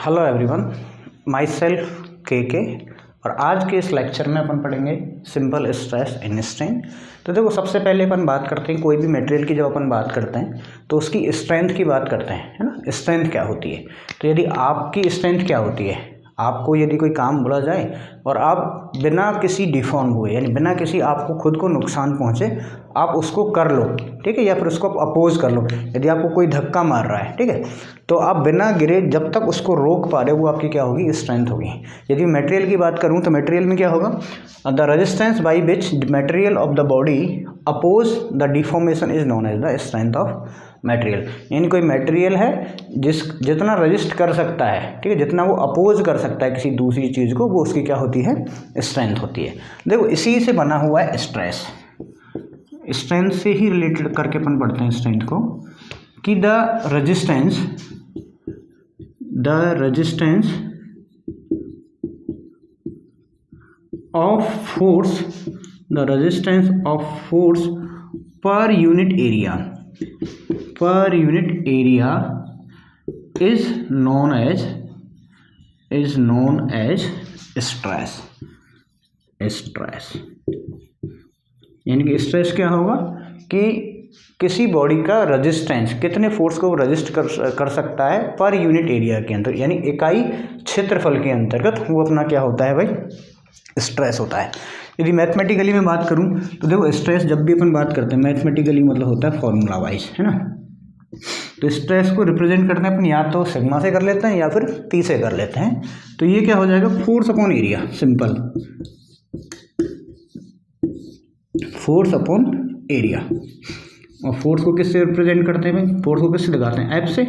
Hello everyone, my self के और आज के इस लेक्चर में अपन पढ़ेंगे सिंपल स्ट्रेस इन स्ट्रेन। तो देखो, सबसे पहले अपन बात करते हैं कोई भी मटेरियल की। जब अपन बात करते हैं तो उसकी स्ट्रेंथ की बात करते हैं, है ना। स्ट्रेंथ क्या होती है? तो यदि आपकी स्ट्रेंथ क्या होती है, आपको यदि कोई काम बोला जाए और आप बिना किसी डिफॉर्म हुए, यानी बिना किसी आपको खुद को नुकसान पहुंचे, आप उसको कर लो, ठीक है, या फिर उसको अपोज कर लो। यदि आपको कोई धक्का मार रहा है, ठीक है, तो आप बिना गिरे जब तक उसको रोक पा रहे हो, वो आपकी क्या होगी? स्ट्रेंथ होगी। यदि मटेरियल की बात करूं तो मटेरियल में क्या होगा? The resistance by which material of the body oppose the deformation is known as the strength of material. यानी कोई मटेरियल है जितना रजिस्ट कर सकता है, ठीक है, जितना वो अपोज कर सकता है किसी दूसरी चीज़ को, वो उसकी क्या होती है? स्ट्रेंथ होती है। देखो, इसी से बना हुआ है स्ट्रेस। स्ट्रेंथ से ही रिलेटेड करके अपन पढ़ते हैं स्ट्रेंथ को, कि the resistance of force per unit area is known as stress। यानी कि स्ट्रेस क्या होगा कि किसी बॉडी का रेजिस्टेंस कितने फोर्स को रजिस्ट कर सकता है पर यूनिट एरिया के अंदर, यानी इकाई क्षेत्रफल के अंतर्गत, वो अपना क्या होता है भाई? स्ट्रेस होता है। यदि मैथमेटिकली मैं बात करूं तो देखो, स्ट्रेस जब भी अपन बात करते हैं मैथमेटिकली मतलब होता है फॉर्मूला वाइज, है ना। तो स्ट्रेस को रिप्रेजेंट करते हैं अपन या तो सिग्मा से कर लेते हैं या फिर पी से कर लेते हैं। तो ये क्या हो जाएगा? Force upon area, simple force upon area. और फोर्स को किससे रिप्रेजेंट करते हैं भाई? फोर्स को किससे दिखाते हैं? एफ से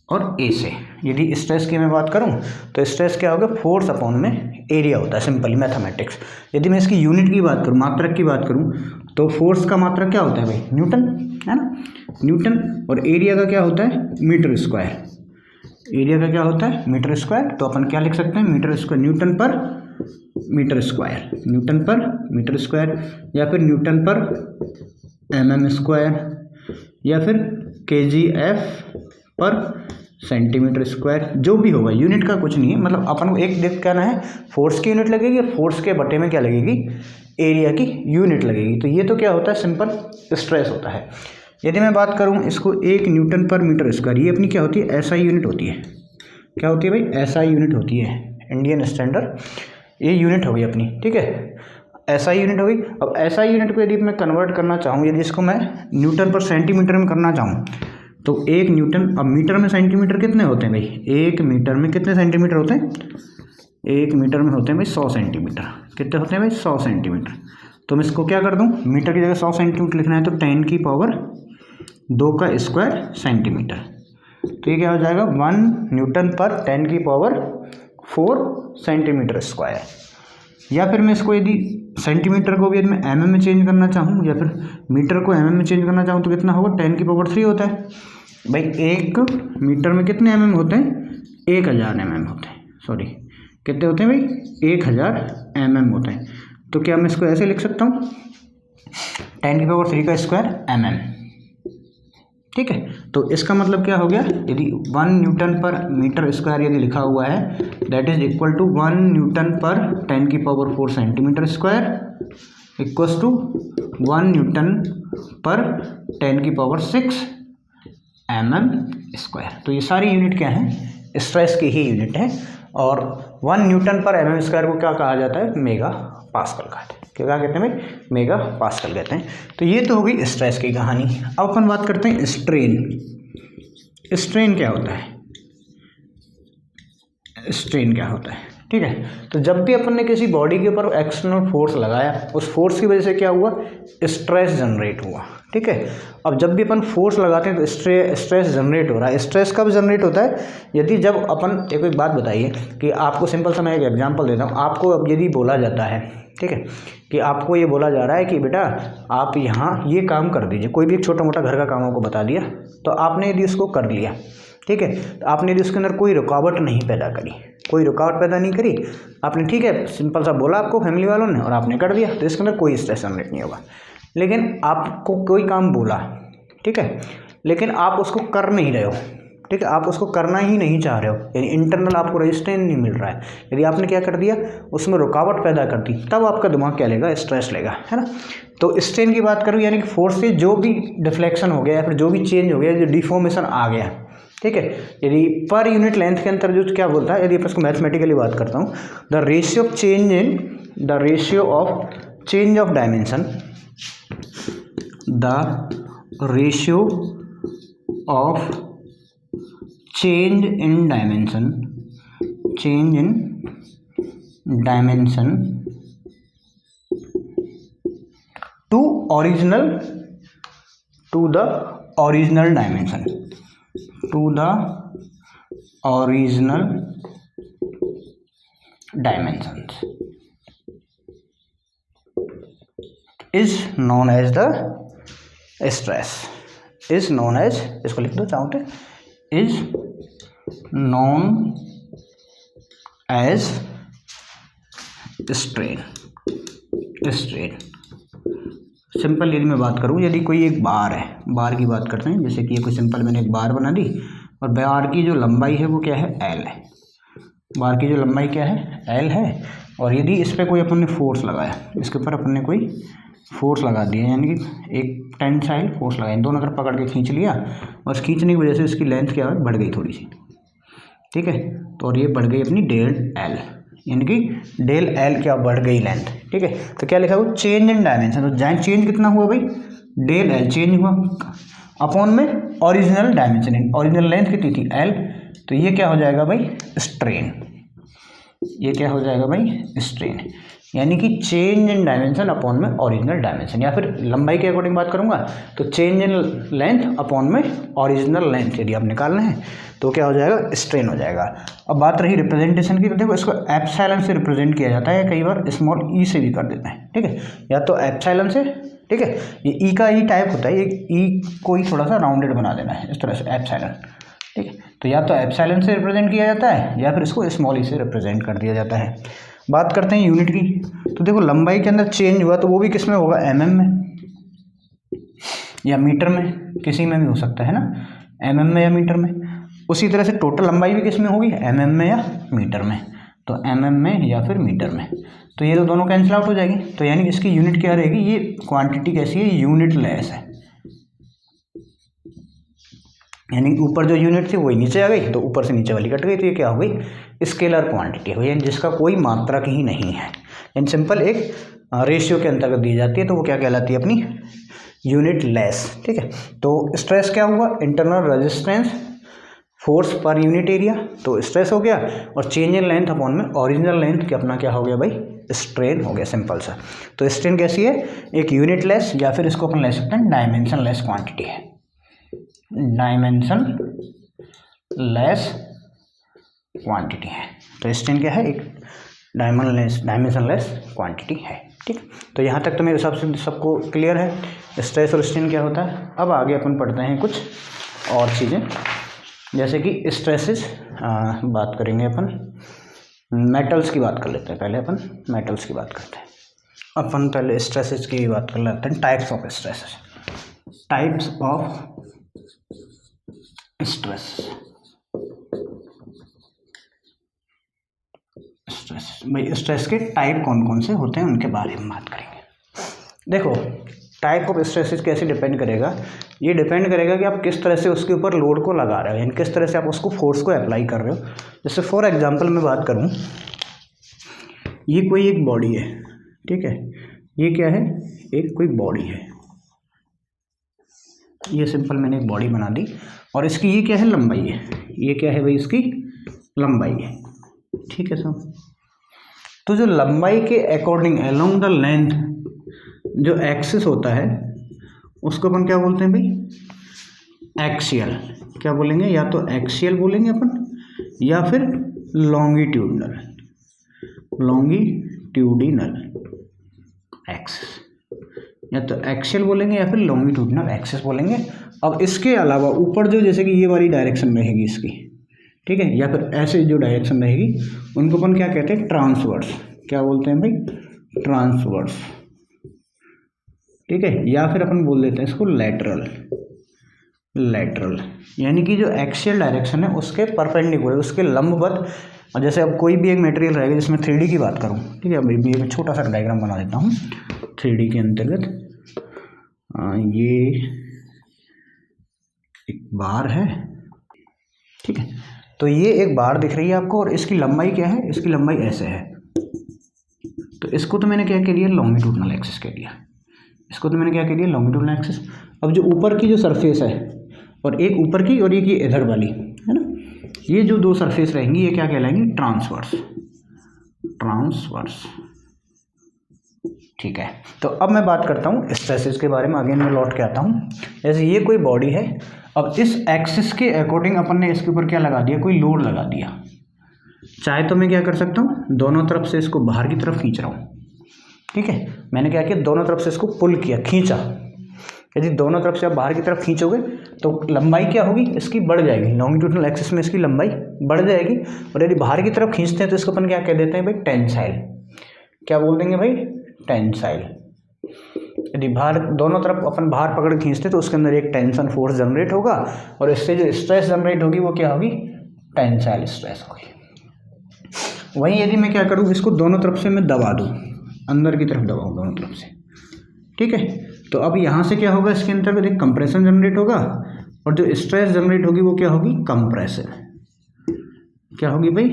और ए से। यदि स्ट्रेस की मैं बात करूं तो स्ट्रेस क्या होगा? फोर्स अपॉन में एरिया होता है, सिंपली मैथमेटिक्स। यदि मैं इसकी यूनिट की बात करूं, मात्रक की बात करूं, तो फोर्स का मात्रक क्या होता है भाई? न्यूटन, है ना, न्यूटन। और एरिया का क्या होता है? Metre square. एरिया का क्या होता है? Metre square. तो अपन क्या लिख सकते हैं? Metre square, newton per metre square, newton per metre square, या फिर न्यूटन पर mm स्क्वायर, या फिर kgf पर सेंटीमीटर स्क्वायर। जो भी होगा, यूनिट का कुछ नहीं है, मतलब अपन को एक देख कहना है फोर्स की यूनिट लगेगी, फोर्स के बटे में क्या लगेगी? एरिया की यूनिट लगेगी। तो ये तो क्या होता है? सिंपल स्ट्रेस होता है। यदि मैं बात करूं इसको 1 न्यूटन पर मीटर स्क्वायर, ये अपनी क्या होती है? एसआई यूनिट होती है। क्या होती है भाई? एसआई यूनिट होती है, इंडियन स्टैंडर्ड। ये यूनिट हो गई अपनी, ठीक है, एसआई यूनिट हो गई। अब एसआई यूनिट को यदि मैं कन्वर्ट करना चाहूँ, यदि इसको मैं न्यूटन पर सेंटीमीटर में करना चाहूँ, तो 1 न्यूटन, अब मीटर में सेंटीमीटर कितने होते हैं भाई? 1 मीटर में कितने सेंटीमीटर होते हैं? 1 मीटर में होते हैं भाई 100 सेंटीमीटर। कितने होते हैं भाई? 100 सेंटीमीटर। तो मैं इसको क्या कर दूं? मीटर की जगह 100 सेंटीमीटर लिखना है तो 10 की पावर 2 का स्क्वायर सेंटीमीटर। तो ये क्या हो जाएगा? 1 न्यूटन पर 10 की पावर 4 सेंटीमीटर स्क्वायर। या फिर मैं इसको यदि सेंटीमीटर को भी यदि मैं mm में चेंज करना चाहूँ, या फिर मीटर को mm में चेंज करना चाहूँ, तो कितना होगा? 10 की पावर 3 होता है भाई। 1 मीटर में कितने mm होते हैं? 1000 mm होते हैं। सॉरी, कितने होते हैं भाई? 1000 mm होते हैं। तो क्या मैं इसको ऐसे लिख सकता हूँ? 10 की पावर 3 का स्क्वायर mm, ठीक है। तो इसका मतलब क्या हो गया? यदि 1 न्यूटन पर मीटर स्क्वायर यदि लिखा हुआ है, that is equal to 1 newton per 10 की power 4 centimetre square equals to 1 newton per 10 की पावर 6 mm स्क्वायर। तो ये सारी यूनिट क्या है? स्ट्रेस की ही यूनिट है। और 1 न्यूटन पर mm स्क्वायर को क्या कहा जाता है? मेगा पास्कल कहते हैं। क्या कहते हैं भाई? मेगा पास्कल कहते हैं। तो ये तो हो गई स्ट्रेस की कहानी। अब अपन बात करते हैं स्ट्रेन। स्ट्रेन क्या होता है? स्ट्रेन क्या होता है? ठीक है, तो जब भी अपन ने किसी बॉडी के ऊपर एक्सटर्नल फोर्स लगाया, उस फोर्स की वजह से क्या हुआ? स्ट्रेस जनरेट हुआ, ठीक है। अब जब भी अपन फोर्स लगाते हैं तो स्ट्रेस जनरेट हो रहा है। स्ट्रेस कब जनरेट होता है? यदि जब अपन, एक बात बताइए कि आपको सिंपल सा मैं एक एग्जांपल देता हूँ। आपको अब यदि बोला जाता है, ठीक है, कि आपको ये बोला जा रहा है कि बेटा आप यहाँ ये काम कर दीजिए, कोई भी एक छोटा मोटा घर का काम आपको बता दिया, तो आपने यदि उसको कर लिया, ठीक है, तो आपने यदि उसके अंदर कोई रुकावट नहीं पैदा करी, कोई रुकावट पैदा नहीं करी, आपने, ठीक है, सिंपल सा बोला आपको फैमिली वालों ने और आपने कर दिया, तो इसके अंदर कोई स्ट्रेस जनरेट नहीं होगा। लेकिन आपको कोई काम बोला, ठीक है, लेकिन आप उसको कर नहीं रहे हो, ठीक है, आप उसको करना ही नहीं चाह रहे हो, यानी इंटरनल आपको रेजिस्टेंस नहीं मिल रहा है, यदि आपने क्या कर दिया, उसमें रुकावट पैदा कर दी, तब आपका दिमाग क्या लेगा, स्ट्रेस लेगा, है ना। तो स्ट्रेन की बात करूँ, यानी कि फोर्स से जो भी डिफ्लेक्शन हो गया या फिर जो भी चेंज हो गया, जो डिफॉर्मेशन आ गया, ठीक है, यदि पर यूनिट लेंथ के अंदर जो क्या बोलता है, यदि मैं इसको मैथमेटिकली बात करता हूँ, the ratio of change of dimension, the ratio of change in dimension to the original dimensions is known as the stress, is known as, इसको लिख दो चाहो तो, is known as strain। Simple यदि मैं बात करूँ, यदि कोई एक बार है, बार की बात करते हैं, जैसे कि ये कोई सिंपल मैंने एक बार बना दी और बार की जो लंबाई है वो क्या है, एल है, बार की जो लंबाई क्या है, एल है, और यदि इस पर कोई अपन ने फोर्स लगाया, इसके ऊपर अपन ने कोई फोर्स लगा दिया, यानी कि एक टेंसाइल फोर्स लगाया, दोनों तरफ पकड़ के खींच लिया, और खींचने की वजह से इसकी लेंथ क्या है, बढ़ गई थोड़ी सी, ठीक है, तो और ये बढ़ गई अपनी डेल एल, यानी कि डेल एल क्या बढ़ गई लेंथ, ठीक है। तो क्या लिखा हुआ, चेंज इन डायमेंशन, तो चेंज कितना हुआ भाई, डेल एल चेंज हुआ अपॉन में ओरिजिनल डायमेंशन, ओरिजिनल लेंथ कितनी थी, एल, तो ये क्या हो जाएगा भाई, स्ट्रेन, ये क्या हो जाएगा भाई, स्ट्रेन, यानी कि चेंज इन डायमेंशन अपॉन में ओरिजिनल डायमेंशन, या फिर लंबाई के अकॉर्डिंग बात करूंगा तो चेंज इन लेंथ अपॉन में ओरिजिनल लेंथ यदि आप निकालना है तो क्या हो जाएगा, स्ट्रेन हो जाएगा। अब बात रही रिप्रेजेंटेशन की, तो देखो इसको एप्सिलॉन से रिप्रेजेंट किया जाता है, कई बार स्मॉल ई से भी कर देते हैं, ठीक है, या तो एप्सिलॉन से, ठीक है, ये ई का ई टाइप होता है, ये ई को ही थोड़ा सा राउंडेड बना देना है इस तरह से, एप्सिलॉन, ठीक है, तो या तो एप्सिलॉन से रिप्रेजेंट किया जाता है या फिर इसको स्मॉल ई से रिप्रेजेंट कर दिया जाता है। बात करते हैं यूनिट की, तो देखो लंबाई के अंदर चेंज हुआ तो वो भी किस में होगा, एमएम में या मीटर में, किसी में भी हो सकता है ना, एमएम में या मीटर में। उसी तरह से टोटल लंबाई भी किस में होगी, एमएम में या मीटर में, तो एमएम में या फिर मीटर में, तो ये तो दोनों कैंसिल आउट हो जाएगी, तो यानी इसकी यूनिट क्या रहेगी, ये क्वांटिटी कैसी है, यूनिट लेस है, यानी ऊपर जो यूनिट थी वही नीचे आ गई, तो ऊपर से नीचे वाली कट गई, तो ये क्या हो गई, स्केलर क्वांटिटी हो गई, यानी जिसका कोई मात्रक ही नहीं है, यानी सिंपल एक रेशियो के अंतर्गत दी जाती है, तो वो क्या कहलाती है अपनी यूनिट लेस, ठीक है। तो स्ट्रेस क्या हुआ, internal resistance force per unit area, तो स्ट्रेस हो गया, और चेंज इन लेंथ अपॉन में ओरिजिनल लेंथ के अपना क्या हो गया भाई, स्ट्रेन हो गया, सिंपल सा। तो स्ट्रेन कैसी है, एक यूनिट लेस, या फिर इसको अपन ले सकते हैं डायमेंशन लेस क्वांटिटी है, डायमेंशन लेस क्वांटिटी है, तो स्ट्रेन क्या है, एक डायमेंशन लेस क्वांटिटी है, ठीक। तो यहाँ तक तो मेरे हिसाब से सबको क्लियर है स्ट्रेस और स्ट्रेन क्या होता है। अब आगे अपन पढ़ते हैं कुछ और चीज़ें, जैसे कि स्ट्रेसेस बात करेंगे अपन, मेटल्स की बात कर लेते हैं, पहले अपन मेटल्स की बात करते हैं, अपन पहले स्ट्रेसेस की बात कर लेते हैं, types of stresses, types of stress, भाई स्ट्रेस के टाइप कौन कौन से होते हैं उनके बारे में बात करेंगे। देखो टाइप ऑफ स्ट्रेसेस कैसे डिपेंड करेगा, ये डिपेंड करेगा कि आप किस तरह से उसके ऊपर लोड को लगा रहे हो, यानी किस तरह से आप उसको फोर्स को अप्लाई कर रहे हो। जैसे फॉर एग्जांपल मैं बात करूं, ये कोई एक बॉडी है, ठीक है, ये क्या है, एक कोई बॉडी है, ये सिंपल मैंने एक बॉडी बना दी, और इसकी ये क्या है, लंबाई है, ये क्या है भाई, इसकी लंबाई है, ठीक है सर। तो जो लंबाई के अकॉर्डिंग अलोंग द लेंथ जो एक्सिस होता है उसको अपन क्या बोलते हैं भाई, एक्सियल, क्या बोलेंगे, या तो एक्सियल बोलेंगे अपन या फिर लॉन्गिट्यूडिनल एक्सिस, या तो एक्सियल बोलेंगे या फिर लॉन्गिट्यूडिनल एक्सिस बोलेंगे। अब इसके अलावा ऊपर जो जैसे कि ये वाली डायरेक्शन रहेगी इसकी, ठीक है, या फिर ऐसे जो डायरेक्शन रहेगी उनको अपन क्या कहते हैं, ट्रांसवर्स, क्या बोलते हैं भाई, ट्रांसवर्स, ठीक है, या फिर अपन बोल देते हैं इसको लैटरल, लेटरल, यानी कि जो एक्सियल डायरेक्शन है उसके परपेंडिकुलर, उसके लंबवत। और जैसे अब कोई भी एक मटेरियल रहेगा जिसमें 3D की बात करूँ, ठीक है, अभी भी एक छोटा सा डायग्राम बना देता हूँ 3D के अंतर्गत। ये एक बार है, ठीक है, तो ये एक बार दिख रही है आपको, और इसकी लंबाई क्या है, इसकी लंबाई ऐसे है। तो इसको तो मैंने क्या कह दिया, लॉन्गिट्यूडनल एक्सिस कह दिया, इसको तो मैंने क्या कह दिया, लॉन्गिट्यूडनल एक्सिस। अब जो ऊपर की जो सरफेस है, और एक ऊपर की और एक ये इधर वाली है ना, ये जो दो सरफेस रहेंगी ये क्या कहलाएंगी, ट्रांसवर्स, ट्रांसवर्स, ठीक है। तो अब मैं बात करता हूँ स्ट्रेसेस के बारे में, आगे मैं लौट के आता हूँ। जैसे ये कोई बॉडी है, अब इस एक्सिस के अकॉर्डिंग अपन ने इसके ऊपर क्या लगा दिया, कोई लोड लगा दिया। चाहे तो मैं क्या कर सकता हूँ, दोनों तरफ से इसको बाहर की तरफ खींच रहा हूँ, ठीक है, मैंने क्या किया, दोनों तरफ से इसको पुल किया, खींचा। यदि दोनों तरफ से आप बाहर की तरफ खींचोगे तो लंबाई क्या होगी, इसकी बढ़ जाएगी, लॉन्गिट्यूडनल एक्सिस में इसकी लंबाई बढ़ जाएगी। और यदि बाहर की तरफ खींचते हैं तो इसको अपन क्या कह देते हैं भाई, टेंसाइल। क्या बोल देंगे भाई, टेंसाइल। यदि बाहर दोनों तरफ अपन बाहर पकड़ के खींचते तो उसके अंदर एक टेंशन फोर्स जनरेट होगा, और इससे जो स्ट्रेस जनरेट होगी वो क्या होगी, टेंसाइल स्ट्रेस होगी। वहीं यदि मैं क्या करूँ, इसको दोनों तरफ से मैं दबा दूँ, अंदर की तरफ दबाऊँ दोनों तरफ से, ठीक है, तो अब यहाँ से क्या होगा, इसके अंतर्गत एक कंप्रेशन जनरेट होगा, और जो स्ट्रेस जनरेट होगी वो क्या होगी, कंप्रेसिव। क्या होगी भाई,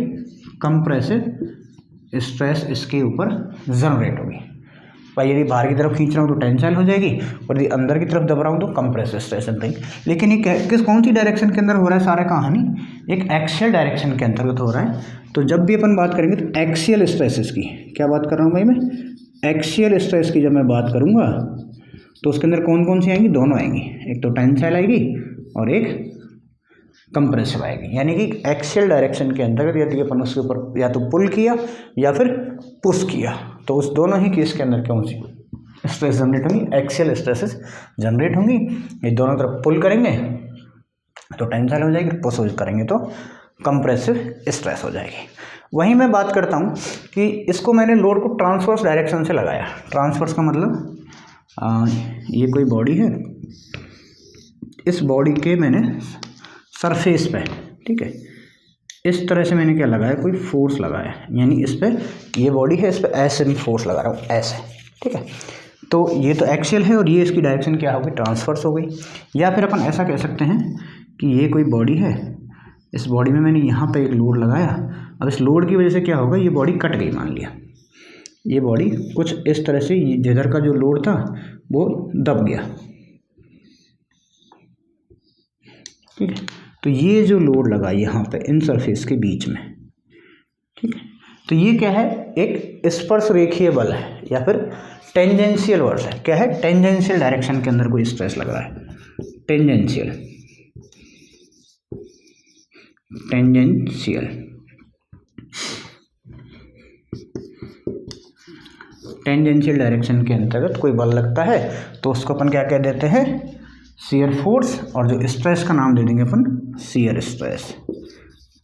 कंप्रेसिव स्ट्रेस इसके ऊपर जनरेट होगी भाई। यदि बाहर की तरफ खींच रहा हूँ तो टेंसाइल हो जाएगी, और यदि अंदर की तरफ दब रहा हूँ तो कंप्रेसिव स्ट्रेस जनरेट। लेकिन ये कौन सी डायरेक्शन के अंदर हो रहा है, सारा कहानी एक एक्सियल डायरेक्शन के अंतर्गत हो रहा है। तो जब भी अपन बात करेंगे तो एक्सियल स्ट्रेसेस की, क्या बात कर रहा हूँ भाई मैं, एक्सियल स्ट्रेस की जब मैं बात करूँगा तो उसके अंदर कौन कौन सी आएंगी, दोनों आएंगी, एक तो टेंसाइल आएगी और एक कंप्रेसिव आएगी। यानी कि एक्सियल डायरेक्शन के अंतर्गत यदि अपन उसके ऊपर या तो पुल किया या फिर पुश किया तो उस दोनों ही केस के अंदर कौन सी स्ट्रेस जनरेट होंगी, एक्सियल स्ट्रेसेस जनरेट होंगी। ये दोनों तरफ पुल करेंगे तो टेंसाइल हो जाएगी, पुश करेंगे तो कंप्रेसिव स्ट्रेस हो जाएगी। वहीं मैं बात करता हूँ कि इसको मैंने लोड को ट्रांसवर्स डायरेक्शन से लगाया। ट्रांसवर्स का मतलब ये कोई बॉडी है, इस बॉडी के मैंने सरफेस पे, ठीक है, इस तरह से मैंने क्या लगाया, कोई फोर्स लगाया, यानी इस पे ये बॉडी है, इस पे ऐसे भी फोर्स लगा रहा हूँ, ऐसे, ठीक है। तो ये तो एक्सियल है और ये इसकी डायरेक्शन क्या होगी, ट्रांसवर्स हो गई। या फिर अपन ऐसा कह सकते हैं कि ये कोई बॉडी है, इस बॉडी में मैंने यहाँ पे एक लोड लगाया, अब इस लोड की वजह से क्या होगा, ये बॉडी कट गई, मान लिया ये बॉडी कुछ इस तरह से, जिधर का जो लोड था वो दब गया, ठीक है। तो ये जो लोड लगा यहाँ पे इन सरफेस के बीच में, ठीक है, तो ये क्या है, एक स्पर्श रेखीय बल है या फिर टेंजेंशियल बल है। क्या है, टेंजेंशियल डायरेक्शन के अंदर कोई स्ट्रेस लग रहा है, टेंजेंशियल, टेंजेंशियल, टेंजेंशियल डायरेक्शन के अंतर्गत कोई बल लगता है तो उसको अपन क्या कह देते हैं, शियर फोर्स। और जो स्ट्रेस का नाम दे देंगे अपन शियर स्ट्रेस।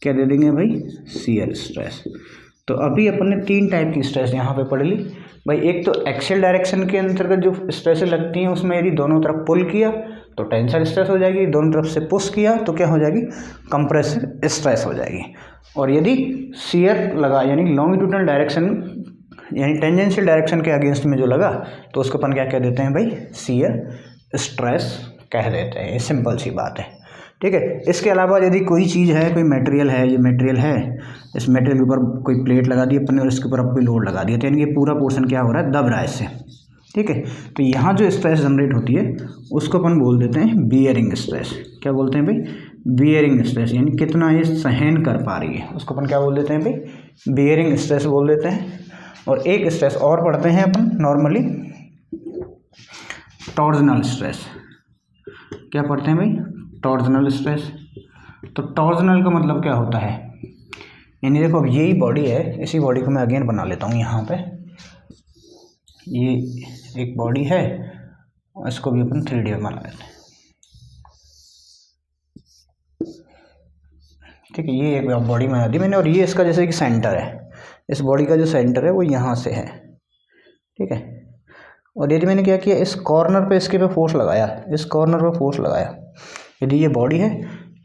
क्या दे देंगे भाई, शियर स्ट्रेस। तो अभी अपन ने 3 टाइप की स्ट्रेस यहाँ पे पढ़ ली भाई। एक तो एक्सियल डायरेक्शन के अंतर्गत जो स्ट्रेस लगती हैं उसमें यदि दोनों तरफ पुल किया तो टेंसाइल स्ट्रेस हो जाएगी, दोनों तरफ से पुश किया तो क्या हो जाएगी, कंप्रेसिव स्ट्रेस हो जाएगी। और यदि शियर लगा यानी लॉन्गिट्यूडनल डायरेक्शन यानी टेंजेंशियल डायरेक्शन के अगेंस्ट में जो लगा तो उसको अपन क्या कह देते हैं भाई, शियर स्ट्रेस कह देते हैं। ये सिंपल सी बात है, ठीक है। इसके अलावा यदि कोई चीज़ है, कोई मटेरियल है, ये मटेरियल है, इस मटेरियल के ऊपर कोई प्लेट लगा दी अपन ने और इसके ऊपर अब कोई लोड लगा दिया तो यानी कि पूरा पोर्शन क्या हो रहा है, दब रहा है इससे, ठीक है। तो यहाँ जो स्ट्रेस जनरेट होती है उसको अपन बोल देते हैं बियरिंग स्ट्रेस। क्या बोलते हैं भाई, बियरिंग स्ट्रेस, यानी कितना ये सहन कर पा रही है उसको अपन क्या बोल देते हैं भाई, बियरिंग स्ट्रेस बोल देते हैं। और एक स्ट्रेस और पढ़ते हैं अपन नॉर्मली, टॉर्जनल स्ट्रेस। क्या पढ़ते हैं भाई, टॉर्जनल स्ट्रेस। तो टॉर्जनल का मतलब क्या होता है, यानी देखो अब यही बॉडी है, इसी बॉडी को मैं अगेन बना लेता हूँ। यहाँ पे ये एक बॉडी है, इसको भी अपन 3D में बना लेते हैं, ठीक है। ये एक बॉडी बना दी मैंने और ये इसका जैसे कि सेंटर है, इस बॉडी का जो सेंटर है वो यहाँ से है, ठीक है। और यदि मैंने क्या किया, इस कॉर्नर पे इसके पे फोर्स लगाया, इस कॉर्नर पे फोर्स लगाया यदि ये बॉडी है,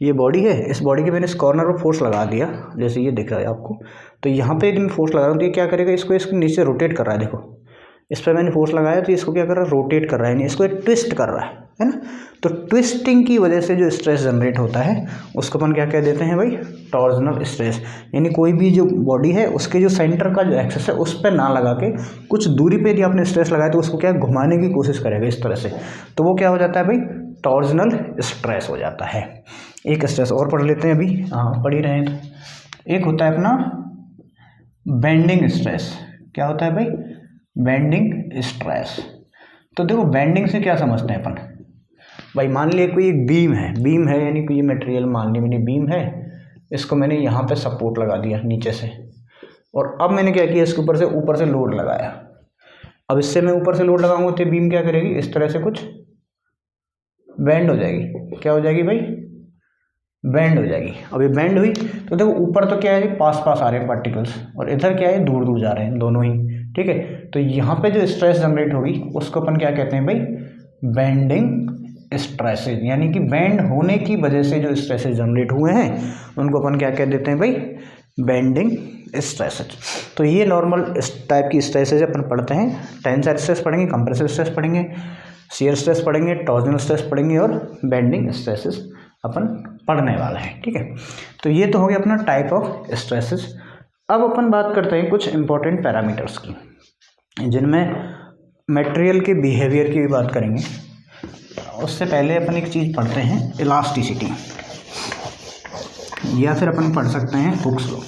ये बॉडी है, इस बॉडी के मैंने इस कॉर्नर पर फोर्स लगा दिया, जैसे ये दिख रहा है आपको, तो यहाँ पे यदि मैं फोर्स लगा रहा हूँ तो ये क्या करेगा, इसको इसके नीचे रोटेट कर रहा है। देखो इस पर मैंने फोर्स लगाया तो इसको क्या कर रहा है, रोटेट कर रहा है, यानी इसको ट्विस्ट कर रहा है ना। तो ट्विस्टिंग की वजह से जो स्ट्रेस जनरेट होता है उसको अपन क्या कह देते हैं भाई, टॉर्जनल स्ट्रेस। यानी कोई भी जो बॉडी है उसके जो सेंटर का जो एक्सेस है उस पर ना लगा के कुछ दूरी पे यदि आपने स्ट्रेस लगाया तो उसको क्या घुमाने की कोशिश करेगा इस तरह से, तो वो क्या हो जाता है भाई, टॉर्जनल स्ट्रेस हो जाता है। एक स्ट्रेस और पढ़ लेते हैं अभी, हाँ पढ़ ही रहे हैं तो। एक होता है अपना बेंडिंग स्ट्रेस। क्या होता है भाई, बेंडिंग स्ट्रेस। तो देखो बेंडिंग से क्या समझते हैं अपन भाई, मान लिया कोई एक बीम है यानी कोई मटेरियल, मान ली मैंने बीम है, इसको मैंने यहाँ पे सपोर्ट लगा दिया नीचे से, और अब मैंने क्या किया, इसके ऊपर से लोड लगाया। अब इससे मैं ऊपर से लोड लगाऊंगा तो बीम क्या करेगी, इस तरह से कुछ बेंड हो जाएगी। क्या हो जाएगी भाई, बेंड हो जाएगी। अब ये बेंड हुई तो देखो ऊपर तो क्या है, पास पास आ रहे हैं पार्टिकल्स, और इधर क्या है, दूर दूर जा रहे हैं दोनों ही, ठीक है। तो यहाँ पे जो स्ट्रेस जनरेट होगी उसको अपन क्या कहते हैं भाई, बेंडिंग स्ट्रेसेज। यानी कि बेंड होने की वजह से जो स्ट्रेसेज जनरेट हुए हैं उनको अपन क्या कह देते हैं भाई, बेंडिंग स्ट्रेसेज। तो ये नॉर्मल टाइप की स्ट्रेसेज अपन पढ़ते हैं। टेंसाइल स्ट्रेस पढ़ेंगे, कंप्रेसिव स्ट्रेस पढ़ेंगे, शियर स्ट्रेस पढ़ेंगे, टॉर्जनल स्ट्रेस पढ़ेंगे और बेंडिंग स्ट्रेसेज अपन पढ़ने वाला है, ठीक है। तो ये तो हो गया अपना टाइप ऑफ स्ट्रेसेज। अब अपन बात करते हैं कुछ इंपॉर्टेंट पैरामीटर्स की, जिनमें मटेरियल के बिहेवियर की भी बात करेंगे। उससे पहले अपन एक चीज़ पढ़ते हैं, इलास्टिसिटी, या फिर अपन पढ़ सकते हैं हुक्स लॉ।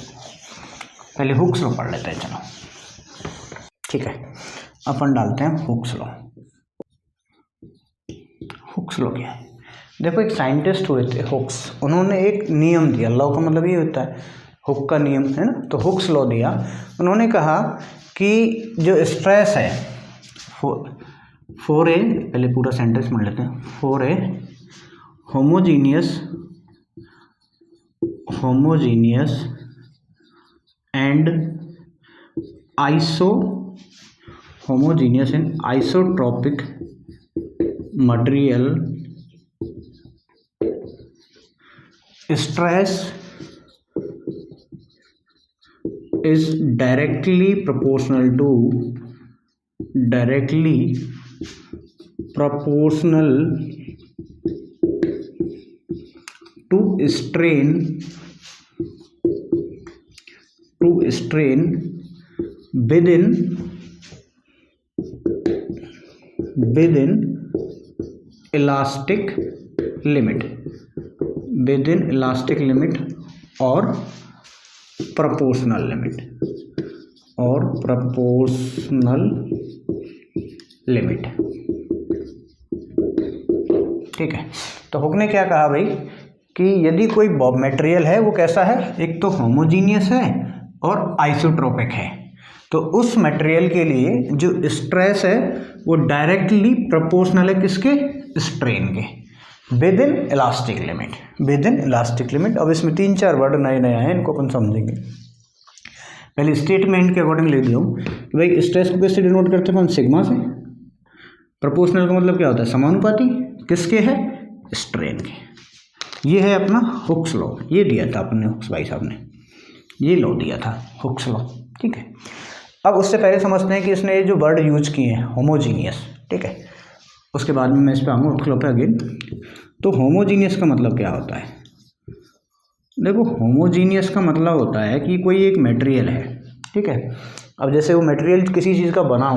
पहले हुक्स लॉ पढ़ लेते हैं, चलो ठीक है। अपन डालते हैं हुक्स लॉ। हुक्स लॉ क्या है, देखो एक साइंटिस्ट हुए थे हुक्स, उन्होंने एक नियम दिया। लॉ का मतलब ये होता है हुक का नियम, है ना। तो हुक्स लॉ दिया, उन्होंने कहा कि जो स्ट्रेस है फॉर ए, पहले पूरा सेंटेंस पढ़ लेते हैं, for a homogeneous and homogeneous and isotropic material, stress is directly proportional to strain within elastic limit, और proportional limit, ठीक है। तो हुक ने क्या कहा भाई कि यदि कोई मटेरियल है वो कैसा है, एक तो होमोजीनियस है और आइसोट्रोपिक है, तो उस मटेरियल के लिए जो स्ट्रेस है वो डायरेक्टली प्रोपोर्शनल है किसके, स्ट्रेन के, विद इन इलास्टिक लिमिट। अब इसमें 3-4 वर्ड नए नए हैं, इनको अपन समझेंगे। पहले स्टेटमेंट के अकॉर्डिंग ले लिया हूँ कि भाई स्ट्रेस को किससे डिनोट करते हैं, सिग्मा से। प्रोपोर्शनल का मतलब क्या होता है, समानुपाती, किसके है, स्ट्रेन के। ये है अपना हुक्स लॉ, ये दिया था अपने हुक्स भाई साहब ने, ये लॉ दिया था हुक्स लॉ, ठीक है। अब उससे पहले समझते हैं कि इसने जो वर्ड यूज किए हैं होमोजीनियस, ठीक है, उसके बाद में मैं इस पर आऊँगा हुक्स लॉ पे अगेन। तो होमोजीनियस का मतलब क्या होता है, देखो होमोजीनियस का मतलब होता है कि कोई एक मटेरियल है, ठीक है। अब जैसे वो मटेरियल किसी चीज़ का बना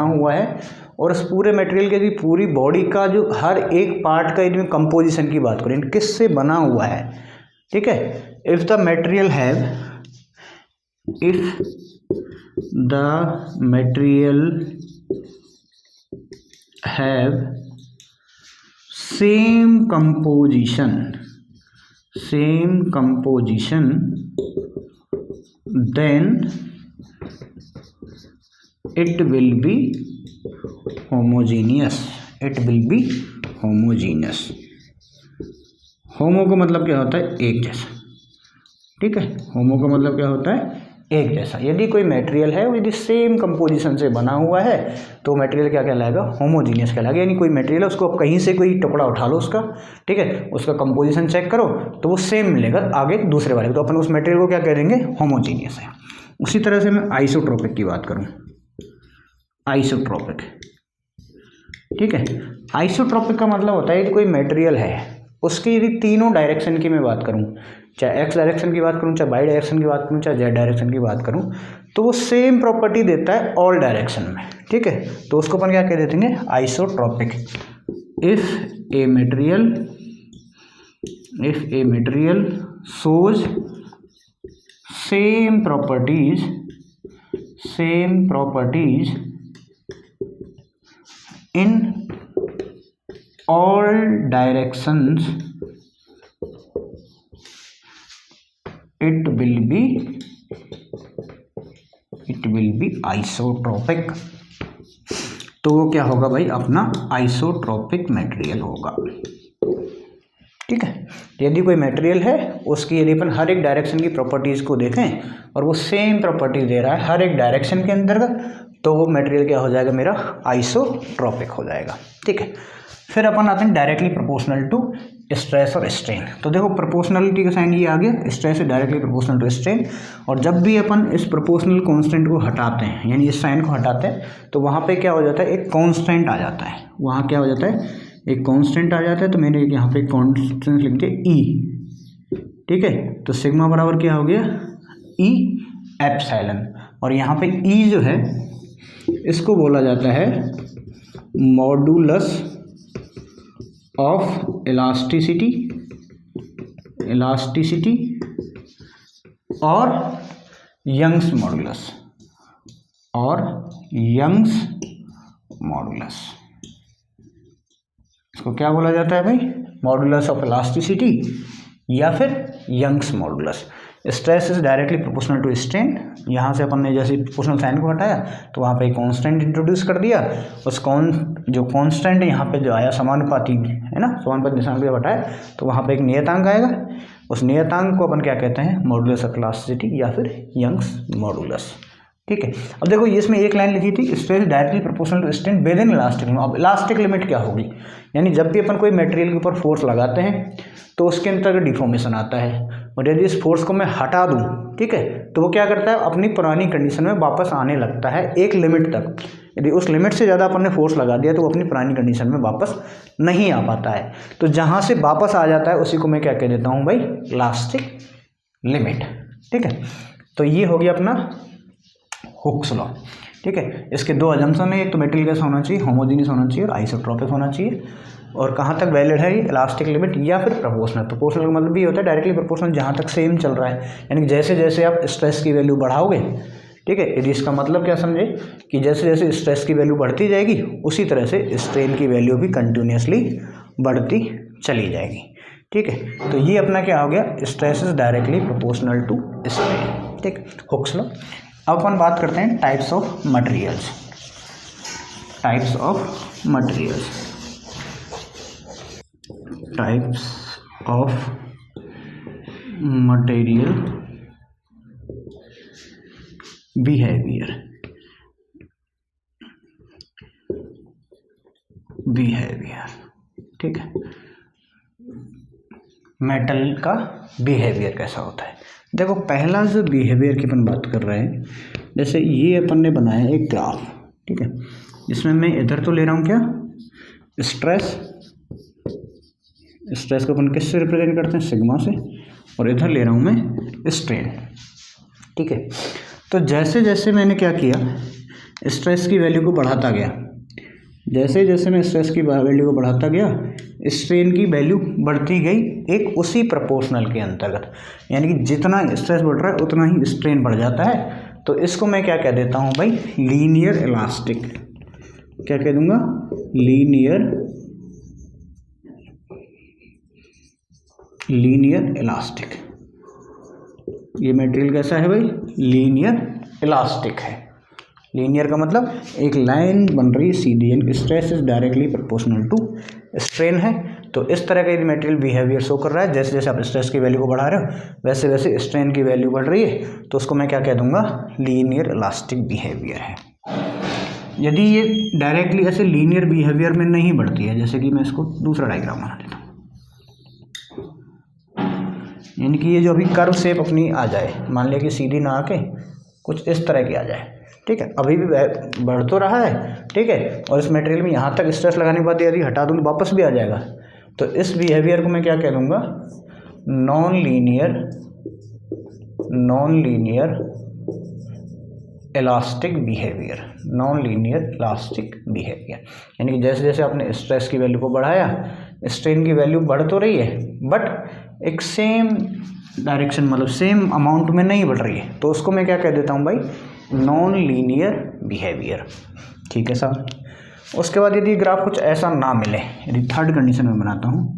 हुआ है, और उस पूरे मटेरियल के पूरी बॉडी का जो हर एक पार्ट का यदि कंपोजिशन की बात करें, किससे बना हुआ है, ठीक है। If the material have same composition then it will be homogeneous। होमो का मतलब क्या होता है, एक जैसा, ठीक है। होमो का मतलब क्या होता है, एक जैसा। यदि कोई मटेरियल है यदि सेम कंपोजिशन से बना हुआ है तो मटेरियल क्या कहलाएगा, होमोजीनियस कहलाएगा। यानी कोई मटेरियल है उसको आप कहीं से कोई टुकड़ा उठा लो उसका, ठीक है, उसका कंपोजिशन चेक करो तो वो सेम मिलेगा आगे दूसरे वाले, तो अपन उस मटेरियल को क्या कह देंगे, होमोजीनियस है। उसी तरह से मैं आइसोट्रोपिक की बात करूँ, आइसोट्रोपिक, ठीक है, आइसोट्रोपिक का मतलब होता है कि कोई मटेरियल है उसकी यदि तीनों डायरेक्शन की मैं बात करूं, चाहे एक्स डायरेक्शन की बात करूं, चाहे वाई डायरेक्शन की बात करूं, चाहे जेड डायरेक्शन की बात करूं, तो वो सेम प्रॉपर्टी देता है ऑल डायरेक्शन में, ठीक है, तो उसको अपन क्या कह देते हैं, isotropic. If a material shows same properties in all directions, it will be isotropic। तो वो क्या होगा भाई, अपना आइसोट्रोपिक मटेरियल होगा, ठीक है। यदि कोई मटेरियल है उसकी यदि अपन हर एक डायरेक्शन की प्रॉपर्टीज़ को देखें और वो सेम प्रॉपर्टीज दे रहा है हर एक डायरेक्शन के अंतर्गत, तो वो मटेरियल क्या हो जाएगा, मेरा आइसोट्रोपिक हो जाएगा, ठीक है। फिर अपन आते हैं डायरेक्टली प्रोपोर्शनल टू स्ट्रेस और स्ट्रेन। तो देखो प्रोपोर्शनलिटी का साइन ये आ गया, stress is directly proportional to strain, और जब भी अपन इस प्रोपोर्शनल कांस्टेंट को हटाते हैं यानी इस साइन को हटाते हैं तो वहाँ पे क्या हो जाता है, एक कांस्टेंट आ जाता है, वहाँ क्या हो जाता है, एक कांस्टेंट आ जाता है। तो मैंने यहाँ पे कांस्टेंट लिख दिया ई, ठीक है, तो सिग्मा बराबर क्या हो गया, ई एप्सिलॉन, और यहाँ पे ई जो है इसको बोला जाता है मॉडुलस ऑफ इलास्टिसिटी और यंग्स मॉडुलस, इसको क्या बोला जाता है भाई, मॉडुलस ऑफ इलास्टिसिटी या फिर Young's modulus. Stress is directly proportional to strain, यहाँ से अपन ने जैसे प्रोपोर्शनल साइन को हटाया तो वहाँ पे कांस्टेंट इंट्रोड्यूस कर दिया, उस जो कांस्टेंट यहाँ पे जो आया समानुपाती है ना, समानुपाती निशान पे जब हटाया तो वहाँ पे एक नियतांक आएगा, उस नियतांक को अपन क्या कहते हैं, मॉडुलस ऑफ इलास्टिसिटी या फिर यंग्स मॉडुलस, ठीक है। अब देखो इसमें एक लाइन लिखी थी, stress directly proportional to strain within elastic limit. अब इलास्टिक लिमिट क्या होगी, यानी जब भी अपन कोई मटेरियल के ऊपर फोर्स लगाते हैं तो उसके अंतर्गत डिफॉर्मेशन आता है, और यदि इस फोर्स को मैं हटा दूं, ठीक है, तो वो क्या करता है, अपनी पुरानी कंडीशन में वापस आने लगता है एक लिमिट तक। यदि उस लिमिट से ज़्यादा अपन ने फोर्स लगा दिया तो वो अपनी पुरानी कंडीशन में वापस नहीं आ पाता है। तो जहाँ से वापस आ जाता है उसी को मैं क्या कह देता हूँ भाई, इलास्टिक लिमिट, ठीक है। तो ये हो गया अपना हुक्स लॉ, ठीक है। इसके दो अजम्पशन है, एक तो मटेरियल कैसा होना चाहिए, होमोजेनियस होना चाहिए और आइसोट्रोपिक होना चाहिए, और कहाँ तक वैलिड है ये, इलास्टिक लिमिट या फिर प्रोपोर्शनल। प्रोपोर्शनल का मतलब भी होता है डायरेक्टली प्रोपोर्शनल जहाँ तक सेम चल रहा है, यानी जैसे जैसे आप स्ट्रेस की वैल्यू बढ़ाओगे, ठीक है, यदि इसका मतलब क्या समझे कि जैसे जैसे स्ट्रेस की वैल्यू बढ़ती जाएगी उसी तरह से स्ट्रेन की वैल्यू भी कंटिन्यूसली बढ़ती चली जाएगी, ठीक है। तो ये अपना क्या हो गया, stress is directly proportional to strain, ठीक, हुक्स लॉ। अब अपन बात करते हैं types of materials. Material behaviour, ठीक है, मेटल का बिहेवियर कैसा होता है। देखो पहला जो बिहेवियर की अपन बात कर रहे हैं, जैसे ये अपन ने बनाया एक ग्राफ, ठीक है, इसमें मैं इधर तो ले रहा हूँ क्या, स्ट्रेस को अपन किससे रिप्रेजेंट करते हैं, सिग्मा से, और इधर ले रहा हूँ मैं स्ट्रेन, ठीक है। तो जैसे जैसे मैंने क्या किया, स्ट्रेस की वैल्यू को बढ़ाता गया, जैसे जैसे मैं स्ट्रेस की वैल्यू को बढ़ाता गया स्ट्रेन की वैल्यू बढ़ती गई एक उसी प्रोपोर्शनल के अंतर्गत, यानी कि जितना स्ट्रेस बढ़ रहा है उतना ही स्ट्रेन बढ़ जाता है। तो इसको मैं क्या कह देता हूँ भाई, लीनियर इलास्टिक, क्या कह दूंगा, लीनियर इलास्टिक। ये मटेरियल कैसा है भाई, लीनियर इलास्टिक है। लीनियर का मतलब एक लाइन बन रही है सीधी, यानी stress is directly proportional to strain है, तो इस तरह का यदि मटेरियल बिहेवियर शो कर रहा है, जैसे जैसे आप स्ट्रेस की वैल्यू को बढ़ा रहे हो वैसे वैसे स्ट्रेन की वैल्यू बढ़ रही है, तो उसको मैं क्या कह दूंगा, लीनियर इलास्टिक बिहेवियर है। यदि ये डायरेक्टली ऐसे लीनियर बिहेवियर में नहीं बढ़ती है, जैसे कि मैं इसको दूसरा डायग्राम बना देता हूँ, यानी कि ये जो अभी कर्व शेप अपनी आ जाए, मान लिया कि सीधी ना आके कुछ इस तरह की आ जाए, ठीक है, अभी भी बढ़ तो रहा है, ठीक है, और इस मटेरियल में यहाँ तक स्ट्रेस लगाने के बाद यदि हटा दूँ तो वापस भी आ जाएगा, तो इस बिहेवियर को मैं क्या कह दूँगा, non linear elastic behaviour, non linear elastic behaviour. यानी कि जैसे जैसे आपने स्ट्रेस की वैल्यू को बढ़ाया, स्ट्रेन की वैल्यू बढ़ तो रही है बट एक सेम डायरेक्शन, मतलब सेम अमाउंट में नहीं बढ़ रही है, तो उसको मैं क्या कह देता हूँ भाई, नॉन लीनियर बिहेवियर, ठीक है साहब। उसके बाद यदि ग्राफ कुछ ऐसा ना मिले, यदि थर्ड कंडीशन में बनाता हूँ,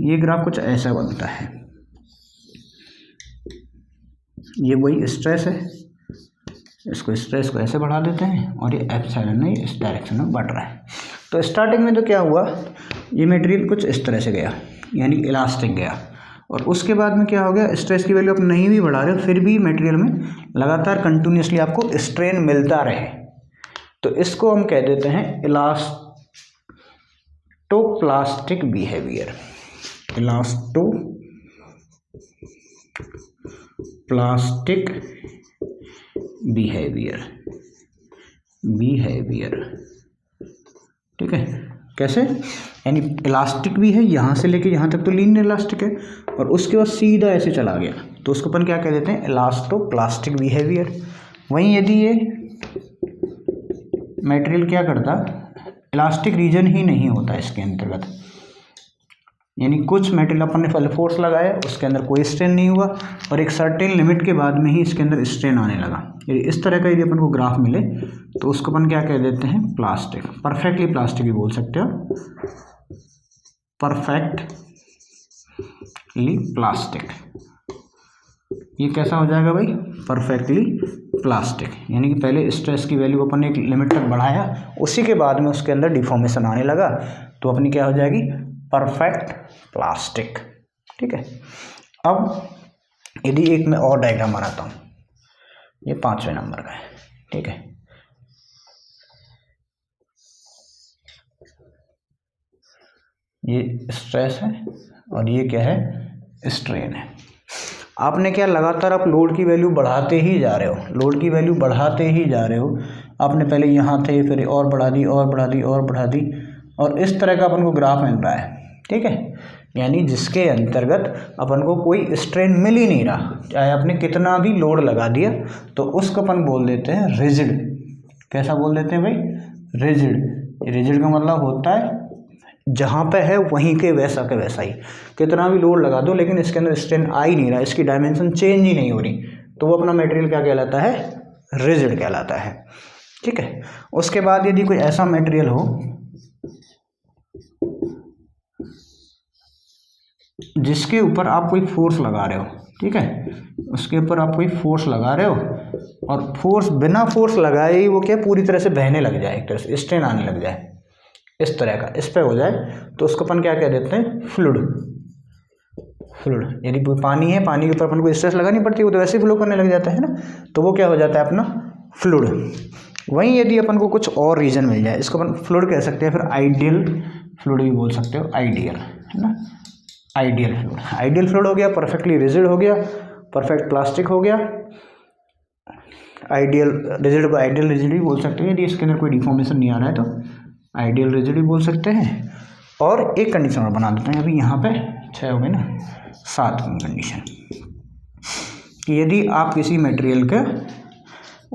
ये ग्राफ कुछ ऐसा बनता है, ये वही स्ट्रेस है, इसको स्ट्रेस को ऐसे बढ़ा देते हैं और ये एप्सिलॉन है इस डायरेक्शन में बढ़ रहा है। तो स्टार्टिंग में तो क्या हुआ, ये मटेरियल कुछ इस तरह से गया, यानी इलास्टिक गया, और उसके बाद में क्या हो गया, स्ट्रेस की वैल्यू आप नहीं भी बढ़ा रहे हो फिर भी मटेरियल में लगातार कंटिन्यूसली आपको स्ट्रेन मिलता रहे, तो इसको हम कह देते हैं इलास्टोप्लास्टिक बिहेवियर, इलास्टोप्लास्टिक बिहेवियर, ठीक है। कैसे, यानी इलास्टिक भी है, यहाँ से लेके यहाँ तक तो लीनियर इलास्टिक है, और उसके बाद सीधा ऐसे चला गया, तो उसको अपन क्या कह देते हैं, इलास्टोप्लास्टिक बिहेवियर। वहीं यदि ये मटेरियल क्या करता, इलास्टिक रीजन ही नहीं होता इसके अंतर्गत, यानी कुछ मटेरियल अपन ने पहले फोर्स लगाया, उसके अंदर कोई स्ट्रेन नहीं हुआ, और एक सर्टेन लिमिट के बाद में ही इसके अंदर स्ट्रेन आने लगा, यदि इस तरह का यदि अपन को ग्राफ मिले तो उसको अपन क्या कह देते हैं, प्लास्टिक, परफेक्टली प्लास्टिक भी बोल सकते हो, परफेक्टली प्लास्टिक। ये कैसा हो जाएगा भाई, परफेक्टली प्लास्टिक, यानी कि पहले स्ट्रेस की वैल्यू अपन ने एक लिमिट तक बढ़ाया, उसी के बाद में उसके अंदर डिफॉर्मेशन आने लगा, तो अपनी क्या हो जाएगी, परफेक्ट प्लास्टिक, ठीक है। अब यदि एक मैं और डायग्राम बनाता हूँ, ये 5वें नंबर का है, ठीक है, ये स्ट्रेस है और ये क्या है, स्ट्रेन है। आपने क्या, लगातार आप लोड की वैल्यू बढ़ाते ही जा रहे हो, लोड की वैल्यू बढ़ाते ही जा रहे हो, आपने पहले यहाँ थे फिर और बढ़ा दी और बढ़ा दी और बढ़ा दी, और इस तरह का अपन को ग्राफ मिल रहा है, ठीक है, यानी जिसके अंतर्गत अपन को कोई स्ट्रेन मिल ही नहीं रहा, चाहे आपने कितना भी लोड लगा दिया, तो उसको अपन बोल देते हैं रिजिड। कैसा बोल देते हैं भाई, रिजिड। रिजिड का मतलब होता है जहाँ पे है वहीं के वैसा का वैसा ही, कितना भी लोड लगा दो लेकिन इसके अंदर स्ट्रेन आ ही नहीं रहा, इसकी डायमेंशन चेंज ही नहीं हो रही, तो वो अपना मटेरियल क्या कहलाता है, रिजिड कहलाता है, ठीक है। उसके बाद यदि कोई ऐसा मटेरियल हो जिसके ऊपर आप कोई फोर्स लगा रहे हो, ठीक है, उसके ऊपर आप कोई फोर्स लगा रहे हो, और फोर्स बिना फोर्स लगाए ही वो क्या पूरी तरह से बहने लग जाए, एक तरह से स्ट्रेन आने लग जाए, इस तरह का इस पे हो जाए, तो उसको अपन क्या कह देते हैं, फ्लूइड। यदि पानी है, पानी के ऊपर अपन को स्ट्रेस लगानी पड़ती है, वो तो वैसे ही फ्लो करने लग जाता है ना, तो वो क्या हो जाता है अपना फ्लूइड। वहीं यदि अपन को कुछ और रीजन मिल जाए, इसको अपन फ्लूइड कह सकते हैं, फिर आइडियल फ्लूइड भी बोल सकते हो, आइडियल, है ना, आइडियल फ्लूइड। आइडियल फ्लूइड हो गया, परफेक्टली रिजिड हो गया, परफेक्ट प्लास्टिक हो गया, आइडियल रिजिड को आइडियल रिजिड भी बोल सकते हैं, यदि इसके अंदर कोई डिफॉर्मेशन नहीं आ रहा है तो आइडियल रिजिड भी बोल सकते हैं। और एक कंडीशन और बना देते हैं, अभी यहाँ पे 6 हो गए ना, 7वीं कंडीशन, कि यदि आप किसी मटेरियल के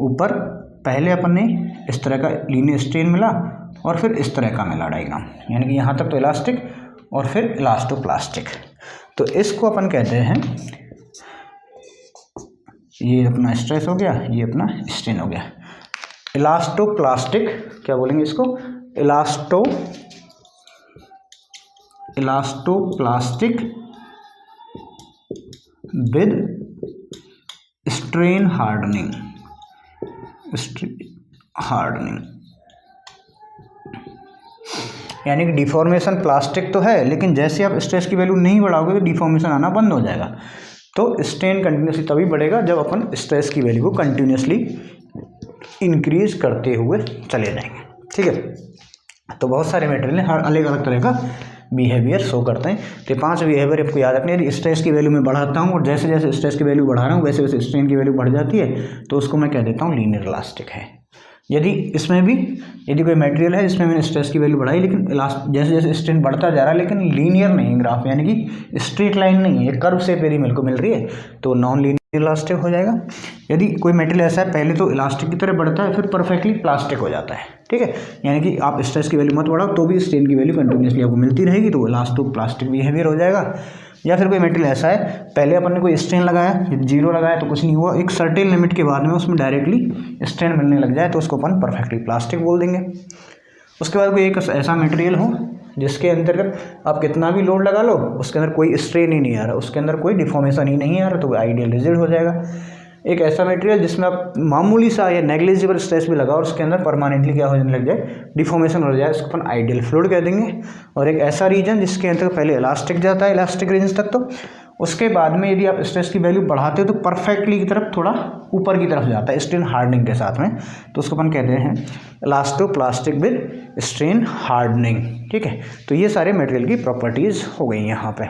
ऊपर पहले अपन ने इस तरह का लीनियर स्ट्रेन मिला और फिर इस तरह का मिला डायग्राम, यानी कि यहाँ तक तो इलास्टिक और फिर इलास्टोप्लास्टिक, तो इसको अपन कहते हैं, ये अपना स्ट्रेस हो गया, ये अपना स्ट्रेन हो गया, इलास्टोप्लास्टिक, क्या बोलेंगे इसको, इलास्टोप्लास्टिक विद स्ट्रेन हार्डनिंग, यानी कि डिफॉर्मेशन प्लास्टिक तो है, लेकिन जैसे आप स्ट्रेस की वैल्यू नहीं बढ़ाओगे तो डिफॉर्मेशन आना बंद हो जाएगा। तो स्ट्रेन कंटिन्यूसली तभी बढ़ेगा जब अपन स्ट्रेस की वैल्यू को कंटिन्यूसली इंक्रीज करते हुए चले जाएंगे। ठीक है, तो बहुत सारे मटेरियल हर अलग अलग तरह का बिहेवियर शो करते हैं। तो 5 बिहेवियर आपको याद रखने। यदि स्ट्रेस की वैल्यू मैं बढ़ाता हूँ और जैसे जैसे स्ट्रेस की वैल्यू बढ़ा रहा हूँ वैसे वैसे स्ट्रेन की वैल्यू बढ़ जाती है, तो उसको मैं कह देता हूँ लीनियर इलास्टिक है। यदि इसमें भी यदि कोई मटेरियल है जिसमें मैंने स्ट्रेस की वैल्यू बढ़ाई लेकिन जैसे जैसे स्ट्रेन बढ़ता जा रहा है लेकिन लीनियर नहीं है ग्राफ, यानी कि स्ट्रेट लाइन नहीं है, एक कर्व शेप यदि मेरे को मिल रही है तो नॉन लीनियर इलास्टिक हो जाएगा। यदि कोई मटेरियल ऐसा है पहले तो इलास्टिक की तरह बढ़ता है फिर परफेक्टली प्लास्टिक हो जाता है। ठीक है, यानी कि आप स्ट्रेस की वैल्यू मत बढ़ाओ तो भी स्ट्रेन की वैल्यू कंटिन्यूसली आपको मिलती रहेगी, तो इलास्टो प्लास्टिक बिहेवियर हो जाएगा। या फिर कोई मटेरियल ऐसा है पहले अपन ने कोई स्ट्रेन लगाया, जीरो लगाया तो कुछ नहीं हुआ, एक सर्टेन लिमिट के बाद में उसमें डायरेक्टली स्ट्रेन मिलने लग जाए तो उसको अपन परफेक्टली प्लास्टिक बोल देंगे। उसके बाद कोई एक ऐसा मटेरियल हो जिसके अंतर्गत आप कितना भी लोड लगा लो उसके अंदर कोई स्ट्रेन ही नहीं आ रहा, उसके अंदर कोई डिफॉर्मेशन ही नहीं आ रहा, तो आइडियल रिजिड हो जाएगा। एक ऐसा मटेरियल जिसमें आप मामूली सा या नेग्लिजिबल स्ट्रेस भी लगाओ और उसके अंदर परमानेंटली क्या होने लग जाए, डिफॉर्मेशन हो जाए, उसको अपन आइडियल फ्लूइड कह देंगे। और एक ऐसा रीजन जिसके अंदर पहले इलास्टिक जाता है इलास्टिक रेंज तक, तो उसके बाद में यदि आप स्ट्रेस की वैल्यू बढ़ाते हो तो परफेक्टली की तरफ थोड़ा ऊपर की तरफ जाता है स्ट्रेन हार्डनिंग के साथ में, तो उसको अपन कहते हैं elasto plastic with strain hardening. ठीक है, तो ये सारे मटेरियल की प्रॉपर्टीज़ हो गई यहाँ पे।